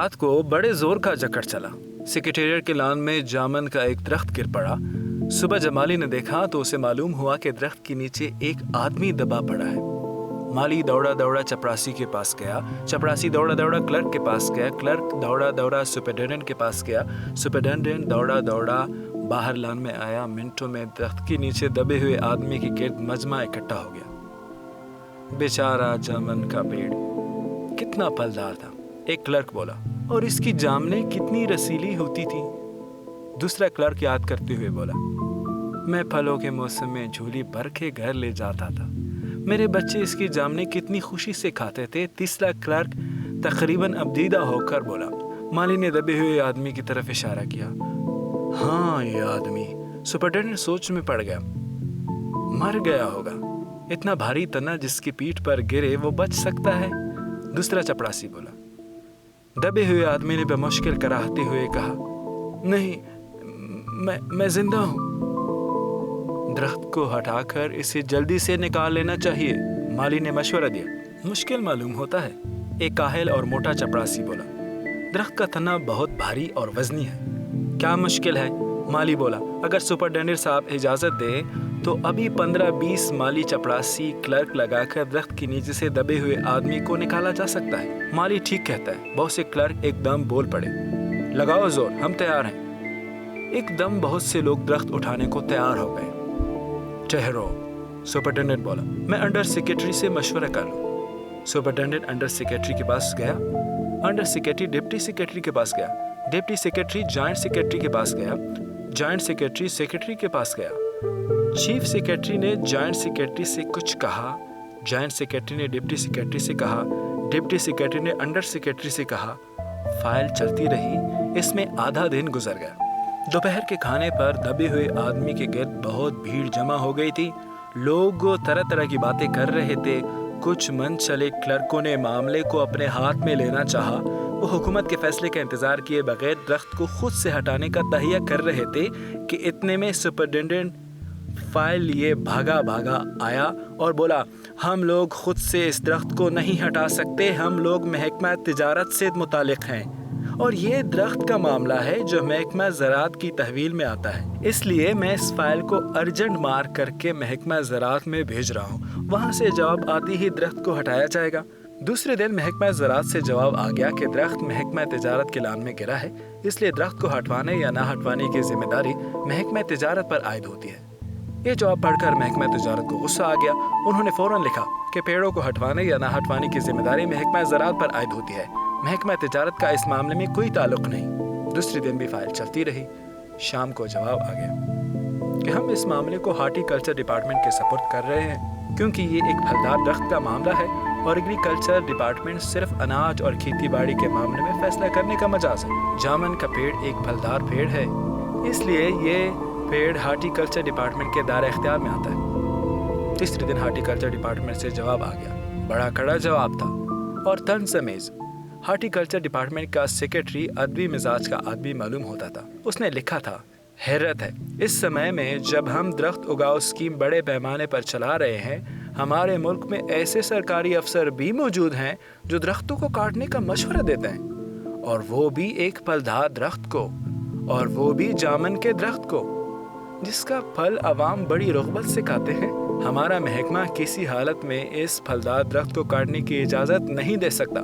रात को बड़े जोर का चक्कर चला। सेक्रेटेरिएट के लॉन में जामन का एक दरख्त गिर पड़ा। सुबह जब माली ने देखा तो उसे मालूम हुआ कि दरख्त के नीचे एक आदमी दबा पड़ा है। माली दौड़ा दौड़ा चपरासी के पास गया, चपरासी दौड़ा दौड़ा क्लर्क के पास गया, क्लर्क दौड़ा दौड़ा सुपरिटेंडेंट के पास गया, सुपरिटेंडेंट दौड़ा दौड़ा बाहर लॉन में आया। मिनटों में दरख्त के नीचे दबे हुए आदमी के गिर्द मजमा इकट्ठा हो गया। बेचारा जामन का पेड़ कितना फलदार था, एक क्लर्क बोला, और इसकी जामनें कितनी रसीली होती थी। दूसरा क्लर्क याद करते हुए बोला, मैं फलों के मौसम में झोली भर के घर ले जाता था, मेरे बच्चे इसकी जामनें कितनी खुशी से खाते थे। तीसरा क्लर्क तकरीबन अबदीदा होकर बोला। माली ने दबे हुए आदमी की तरफ इशारा किया। हाँ, ये आदमी। सुपरिटेंडेंट सोच में पड़ गया, मर गया होगा, इतना भारी तना जिसकी पीठ पर गिरे वो बच सकता है। दूसरा चपरासी बोला। दबे हुए आदमी ने बेमुश्किल कराहते हुए कहा, नहीं, मैं जिंदा हूं। दरख्त को हटाकर इसे जल्दी से निकाल लेना चाहिए, माली ने मशवरा दिया। मुश्किल मालूम होता है, एक काहिल और मोटा चपरासी बोला। दरख्त का तना बहुत भारी और वजनी है। क्या मुश्किल है, माली बोला। अगर सुपरिटेंडेंट साहब इजाजत दे तो अभी 15-20 माली चपरासी क्लर्क लगाकर दरख्त के नीचे से दबे हुए आदमी को निकाला जा सकता है। माली ठीक कहता है। बहुत से क्लर्क एकदम बोल पड़े, लगाओ जोर, हम तैयार हैं। एकदम बहुत से लोग दरख्त उठाने को तैयार हो गए। ठहरो, सुपरिटेंडेंट बोला, मैं अंडर सेक्रेटरी से मशवरा कर लूं। सुपरिटेंडेंट अंडर सेक्रेटरी के पास गया, अंडर सेक्रेटरी डिप्टी सेक्रेटरी के पास गया, डिप्टी सेक्रेटरी जॉइंट सेक्रेटरी के पास गया, जॉइंट सेक्रेटरी सेक्रेटरी के पास गया। चीफ सेक्रेटरी ने जॉइंट सेक्रेटरी से कुछ कहा, जॉइंट सेक्रेटरी ने डिप्टी सेक्रेटरी से कहा, डिप्टी सेक्रेटरी ने अंडर सेक्रेटरी से कहा। फाइल चलती रही। इसमें आधा दिन गुजर गया। दोपहर के खाने पर दबे हुए आदमी के गिर्द बहुत भीड़ जमा हो गई थी। लोग तरह तरह की बातें कर रहे थे। कुछ मन चले क्लर्कों ने मामले को अपने हाथ में लेना चाहा। वो हुकूमत के फैसले का इंतजार किए बगैर दरख्त को खुद से हटाने का तहिया कर रहे थे कि इतने में सुपरिटेंडेंट फाइल लिए भागा भागा आया और बोला, हम लोग खुद से इस दरख्त को नहीं हटा सकते, हम लोग महकमा तिजारत से मुतालिक हैं और ये दरख्त का मामला है जो महकमा ज़राअत की तहवील में आता है, इसलिए मैं इस फाइल को अर्जेंट मार्क करके महकमा ज़राअत में भेज रहा हूँ। वहाँ से जवाब आते ही दरख्त को हटाया जाएगा। दूसरे दिन महकमा ज़राअत से जवाब आ गया कि दरख्त महकमा तिजारत के लान में गिरा है, इसलिए दरख्त को हटवाने या ना हटवाने की जिम्मेदारी महकमा तिजारत पर आयद होती है। ये जवाब पढ़कर महकमा तिजारत को गुस्सा आ गया। उन्होंने फौरन लिखा कि पेड़ों को हटवाने या ना हटवाने की जिम्मेदारी महकमा ज़राअत पर आयद होती है, महकमा तिजारत का इस मामले में कोई ताल्लुक नहीं। दूसरे दिन भी फाइल चलती रही। शाम को जवाब आ गया कि हम इस मामले को हार्टिकल्चर डिपार्टमेंट के सपुर्द कर रहे हैं, क्योंकि ये एक फलदार दरख्त का मामला है और एग्रीकल्चर डिपार्टमेंट सिर्फ अनाज और खेती बाड़ी के मामले में फैसला करने का मजाज है। जामन का पेड़ एक फलदार पेड़ है, इसलिए ये पेड़ हार्टिकल्चर डिपार्टमेंट के दायरे इख्तियार में आता है। तीसरे दिन हार्टिकल्चर डिपार्टमेंट से जवाब आ गया। बड़ा कड़ा जवाब था और तंज़-ए-मेज़। हार्टिकल्चर डिपार्टमेंट का सेक्रेटरी अदबी मिजाज का आदमी मालूम होता था। उसने लिखा था, हैरत है, इस समय में जब हम दरख्त उगाओ स्कीम बड़े पैमाने पर चला रहे हैं, हमारे मुल्क में ऐसे सरकारी अफसर भी मौजूद हैं जो दरख्तों को काटने का मशवरा देते हैं, और वो भी एक फलदार दरख्त को, और वो भी जामन के दरख्त को, जिसका फल अवाम बड़ी रग़बत से खाते हैं। हमारा महकमा किसी हालत में इस फलदार दरख्त को काटने की इजाज़त नहीं दे सकता।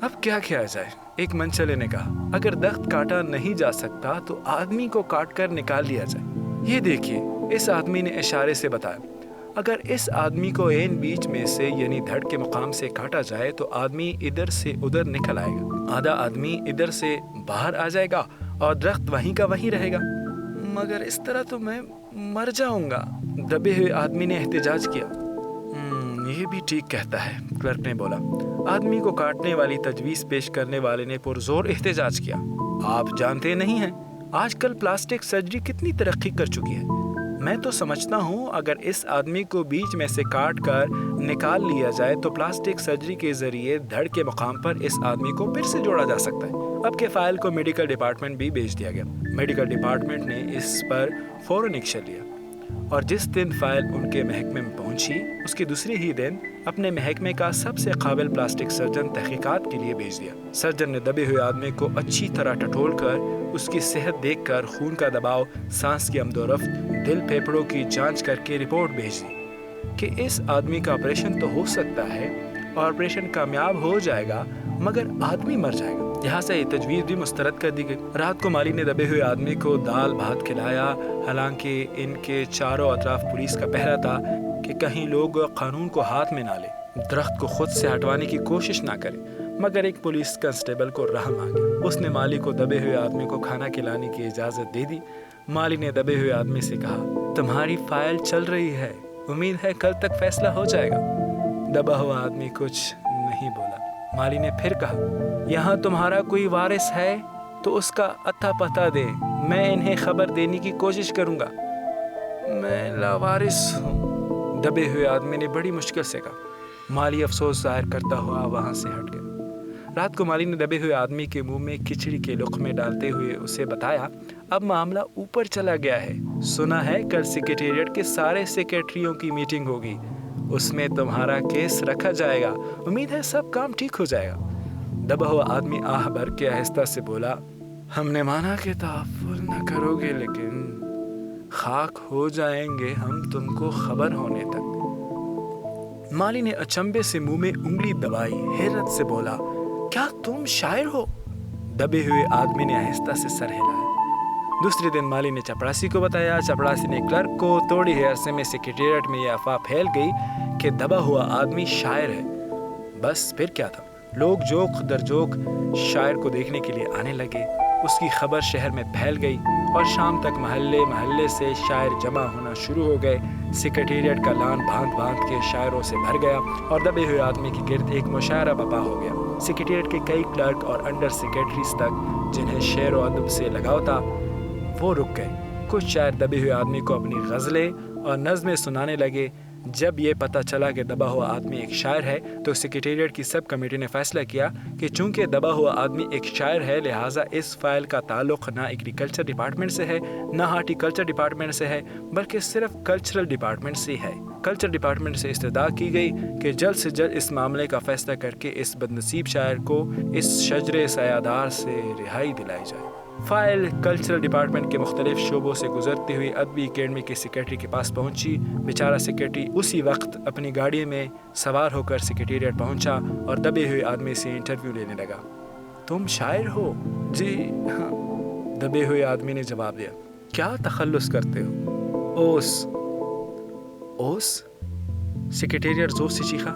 अब क्या किया जाए? एक मनचले ने कहा, अगर दरख्त काटा नहीं जा सकता तो आदमी को काट कर निकाल लिया जाए। ये देखिए, इस आदमी ने इशारे से बताया, अगर इस आदमी को एन बीच में से यानी धड़ के मुकाम से काटा जाए तो आदमी इधर से उधर निकल आएगा, आधा आदमी इधर से बाहर आ जाएगा और दरख्त वहीं का वहीं रहेगा। मगर इस तरह तो मैं मर जाऊंगा, दबे हुए आदमी ने एहतजाज किया। ये भी ठीक कहता है, क्लर्क ने बोला। आदमी को काटने वाली तजवीज़ पेश करने वाले ने पुरजोर एहतजाज किया। आप जानते नहीं हैं, आजकल प्लास्टिक सर्जरी कितनी तरक्की कर चुकी है। मैं तो समझता हूँ अगर इस आदमी को बीच में से काट कर निकाल लिया जाए तो प्लास्टिक सर्जरी के जरिए धड़ के मुकाम पर इस आदमी को फिर से जोड़ा जा सकता है। अब के फाइल को मेडिकल डिपार्टमेंट भी भेज दिया गया। मेडिकल डिपार्टमेंट ने इस पर फौरन एक्शन लिया। اور جس دن فائل ان کے محکمے میں پہنچی اس کے دوسرے ہی دن اپنے محکمے کا سب سے قابل پلاسٹک سرجن تحقیقات کے لیے بھیج دیا۔ سرجن نے دبے ہوئے آدمی کو اچھی طرح ٹٹول کر اس کی صحت دیکھ کر خون کا دباؤ، سانس کی آمد و رفت، دل پھیپھڑوں کی جانچ کر کے رپورٹ بھیج دی کہ اس آدمی کا آپریشن تو ہو سکتا ہے، آپریشن کامیاب ہو جائے گا مگر آدمی مر جائے گا۔ یہاں سے یہ تجویز بھی مسترد کر دی گئی۔ رات کو مالی نے دبے ہوئے آدمی کو دال بھات کھلایا، حالانکہ ان کے چاروں اطراف پولیس کا پہرا تھا کہ کہیں لوگ قانون کو ہاتھ میں نہ لیں، درخت کو خود سے ہٹوانے کی کوشش نہ کریں۔ مگر ایک پولیس کانسٹیبل کو راہ مانگی، اس نے مالی کو دبے ہوئے آدمی کو کھانا کھلانے کی اجازت دے دی۔ مالی نے دبے ہوئے آدمی سے کہا، تمہاری فائل چل رہی ہے، امید ہے کل تک فیصلہ ہو جائے گا۔ دبا ہوا آدمی کچھ نہیں بولا۔ مالی نے پھر کہا، یہاں تمہارا کوئی وارث ہے تو اس کا اتا پتہ دے، میں انہیں خبر دینے کی کوشش کروں گا۔ میں لاوارث ہوں، دبے ہوئے آدمی نے بڑی مشکل سے کہا۔ مالی افسوس ظاہر کرتا ہوا وہاں سے ہٹ گیا۔ رات کو مالی نے دبے ہوئے آدمی کے منہ میں کھچڑی کے لقمے ڈالتے ہوئے اسے بتایا، اب معاملہ اوپر چلا گیا ہے، سنا ہے کل سیکریٹریٹ کے سارے سیکریٹریوں کی میٹنگ ہوگی، اس میں تمہارا کیس رکھا جائے گا، امید ہے سب کام ٹھیک ہو جائے گا۔ دبا ہوا آدمی آہ بھر کے آہستہ سے بولا، ہم نے مانا کہ تحفظ نہ کرو گے، لیکن خاک ہو جائیں گے ہم تم کو خبر ہونے تک۔ مالی نے اچنبے سے منہ میں انگلی دبائی، حیرت سے بولا، کیا تم شاعر ہو؟ دبے ہوئے آدمی نے آہستہ سے سر ہلایا۔ دوسرے دن مالی نے چپڑاسی کو بتایا، چپڑاسی نے کلرک کو، تھوڑی ہی عرصے میں سیکریٹریٹ میں یہ افواہ پھیل گئی کہ دبا ہوا آدمی شاعر ہے۔ بس پھر کیا تھا، لوگ جوک در جوک شاعر کو دیکھنے کے لیے آنے لگے، اس کی خبر شہر میں پھیل گئی اور شام تک محلے محلے سے شاعر جمع ہونا شروع ہو گئے۔ سیکریٹریٹ کا لان بھانت بھانت کے شاعروں سے بھر گیا اور دبے ہوئے آدمی کے گرد ایک مشاعرہ برپا ہو گیا۔ سیکریٹریٹ کے کئی کلرک اور انڈر سیکریٹریز تک جنہیں شعر و ادب سے لگاؤ تھا وہ رک گئے۔ کچھ شاعر دبے ہوئے آدمی کو اپنی غزلیں اور نظمیں سنانے لگے۔ جب یہ پتہ چلا کہ دبا ہوا آدمی ایک شاعر ہے تو سیکریٹریٹ کی سب کمیٹی نے فیصلہ کیا کہ چونکہ دبا ہوا آدمی ایک شاعر ہے، لہٰذا اس فائل کا تعلق نہ ایگریکلچر ڈپارٹمنٹ سے ہے نہ ہارٹیکلچر ڈپارٹمنٹ سے ہے، بلکہ صرف کلچرل ڈپارٹمنٹ سے ہے۔ کلچر ڈپارٹمنٹ سے استدعا کی گئی کہ جلد سے جلد اس معاملے کا فیصلہ کر کے اس بدنصیب شاعر کو اس شجر سیادار سے رہائی دلائی جائے۔ فائل کلچرل ڈپارٹمنٹ کے مختلف شعبوں سے گزرتی ہوئی ادبی اکیڈمی کے سیکریٹری کے پاس پہنچی۔ بیچارہ سیکریٹری اسی وقت اپنی گاڑی میں سوار ہو کر سیکریٹریٹ پہنچا اور دبے ہوئے آدمی سے انٹرویو لینے لگا۔ تم شاعر ہو؟ جی ہاں، دبے ہوئے آدمی نے جواب دیا۔ کیا تخلص کرتے ہو؟ اوس۔ اوس؟ سیکریٹریٹ زور سے چیخا،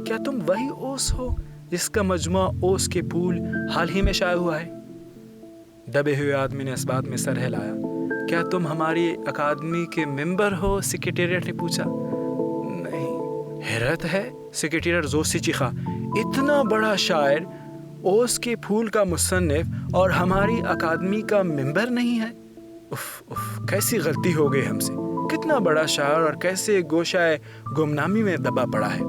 کیا تم وہی اوس ہو جس کا مجموعہ اوس کے پھول حال ہی میں شائع ہوا ہے؟ دبے ہوئے آدمی نے اس بات میں سر ہلایا۔ کیا تم ہماری اکادمی کے ممبر ہو؟ سیکریٹریٹ نے پوچھا۔ نہیں۔ حیرت ہے، سیکریٹریٹ زور سے چیخا، اتنا بڑا شاعر، اوس کے پھول کا مصنف اور ہماری اکادمی کا ممبر نہیں ہے؟ اف اف، کیسی غلطی ہو گئی ہم سے، کتنا بڑا شاعر اور کیسے گوشائے گمنامی میں دبا پڑا ہے۔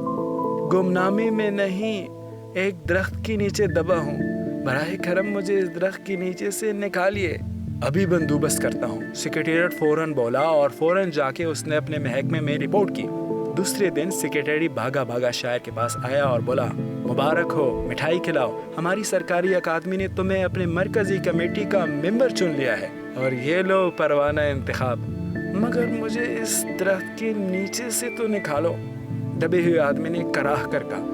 گمنامی میں نہیں، ایک درخت کے نیچے دبا ہوں، براہ کرم مجھے اس درخت کے نیچے سے نکالیے، ابھی بندوبست کرتا ہوں۔ سیکریٹریٹ فوراً بولا اور فوراً جا کے اس نے اپنے محکمے میں رپورٹ کی۔ دوسرے دن سیکریٹری بھاگا بھاگا شاعر کے پاس آیا اور بولا، مبارک ہو، مٹھائی کھلاؤ، ہماری سرکاری اکادمی نے تمہیں اپنے مرکزی کمیٹی کا ممبر چن لیا ہے اور یہ لو پروانہ انتخاب، مگر مجھے اس درخت کے نیچے سے تو نکالو۔ دبے ہوئے آدمی نے کراہ کر کہا۔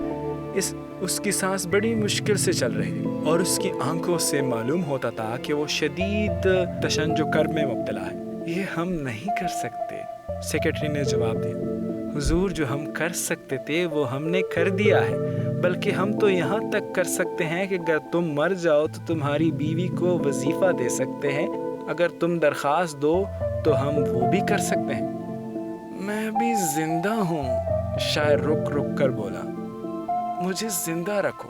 اس کی سانس بڑی مشکل سے چل رہی تھی اور اس کی آنکھوں سے معلوم ہوتا تھا کہ وہ شدید تشنج و کرب میں مبتلا ہے۔ یہ ہم نہیں کر سکتے، سیکریٹری نے جواب دیا۔ حضور، جو ہم کر سکتے تھے وہ ہم نے کر دیا ہے، بلکہ ہم تو یہاں تک کر سکتے ہیں کہ اگر تم مر جاؤ تو تمہاری بیوی کو وظیفہ دے سکتے ہیں، اگر تم درخواست دو تو ہم وہ بھی کر سکتے ہیں۔ میں بھی زندہ ہوں، شاعر رک رک کر بولا، مجھے زندہ رکھو۔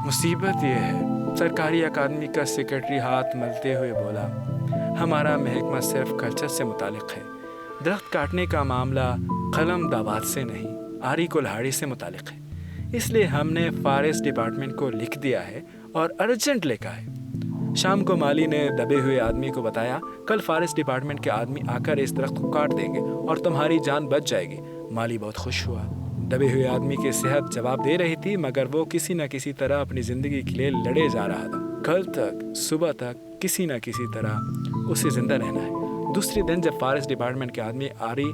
مصیبت یہ ہے، سرکاری اکادمی کا سیکریٹری ہاتھ ملتے ہوئے بولا، ہمارا محکمہ صرف کلچر سے متعلق ہے، درخت کاٹنے کا معاملہ قلم دعوات سے نہیں، آری کلہاڑی سے متعلق ہے، اس لیے ہم نے فارسٹ ڈپارٹمنٹ کو لکھ دیا ہے اور ارجنٹ لکھا ہے۔ शाम को माली ने दबे हुए आदमी को बताया, कल फॉरेस्ट डिपार्टमेंट के आदमी आकर इस दरख्त को काट देंगे और तुम्हारी जान बच जाएगी। माली बहुत खुश हुआ। दबे हुए आदमी की सेहत जवाब दे रही थी, मगर वो किसी न किसी तरह अपनी ज़िंदगी के लिए लड़े जा रहा था। कल तक सुबह तक किसी न किसी तरह उसे ज़िंदा रहना है। दूसरे दिन जब फॉरेस्ट डिपार्टमेंट के आदमी आरी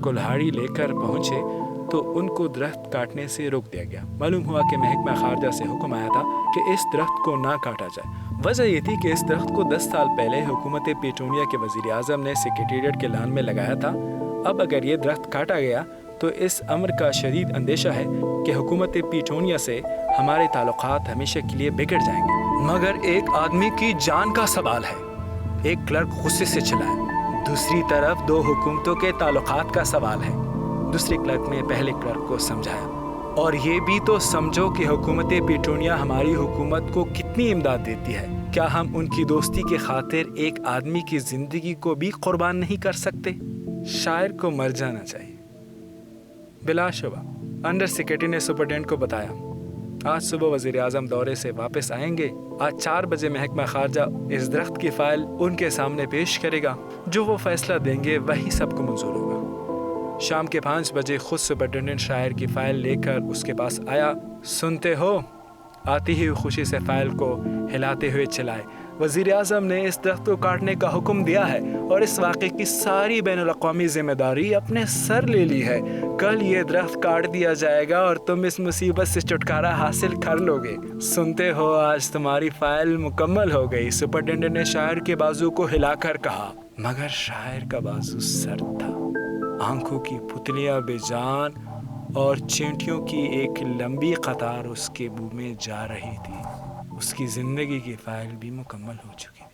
कुल्हाड़ी लेकर पहुँचे तो उनको दरख्त काटने से रोक दिया गया। मालूम हुआ कि महकमा खारजा से हुक्म आया था कि इस दरख्त को ना काटा जाए। वजह ये थी कि इस दरख्त को 10 साल पहले हुकूमत पेटोनिया के वज़ीर आज़म ने सेक्रेटेरिएट के लान में लगाया था। अब अगर ये दरख्त काटा गया तो इस अमर का शदीद अंदेशा है कि हुकूमत पेटोनिया से हमारे ताल्लुकात हमेशा के लिए बिगड़ जाएंगे। मगर एक आदमी की जान का सवाल है। एक क्लर्क गुस्से से चिल्लाया। दूसरी तरफ 2 हुकूमतों के ताल्लुकात का सवाल है। दूसरे क्लर्क ने पहले क्लर्क को समझाया, और ये भी तो समझो कि हुकूमत पेटोनिया हमारी हुकूमत को कितनी इमदाद देती है। क्या हम उनकी दोस्ती के खातिर एक आदमी की ज़िंदगी को भी कुर्बान नहीं कर सकते? शायर को मर जाना चाहिए। बिलाशुबा अंडर सेक्रेटरी ने सुपरटेंडेंट को बताया, आज सुबह वज़ीर आज़म दौरे से वापस आएंगे। आज 4 बजे महकमा खारजा इस दरख्त की फ़ाइल उनके सामने पेश करेगा। जो वो फैसला देंगे वही सबको मंजूर होगा। शाम के 5 बजे खुद सुपरटेंडेंट शायर की फ़ाइल लेकर उसके पास आया। सुनते हो? आती ही खुशी से फ़ाइल को हिलाते हुए चिल्लाए, वज़ीर आज़म ने इस दरख्त को काटने का हुक्म दिया है और इस वाक़े की सारी बैनुल-अक़वामी ज़िम्मेदारी अपने सर ले ली है। कल ये दरख्त काट दिया जाएगा और तुम इस मुसीबत से छुटकारा हासिल कर लोगे। सुनते हो, आज तुम्हारी फ़ाइल मुकम्मल हो गई। सुपरटेंडेंट ने शायर के बाजू को हिलाकर कहा, मगर शायर का बाजू सर्द था। आंखों की पुतलियां बेजान और चींटियों की एक लंबी कतार उसके मुंह में जा रही थी। उसकी ज़िंदगी की फ़ाइल भी मुकम्मल हो चुकी थी।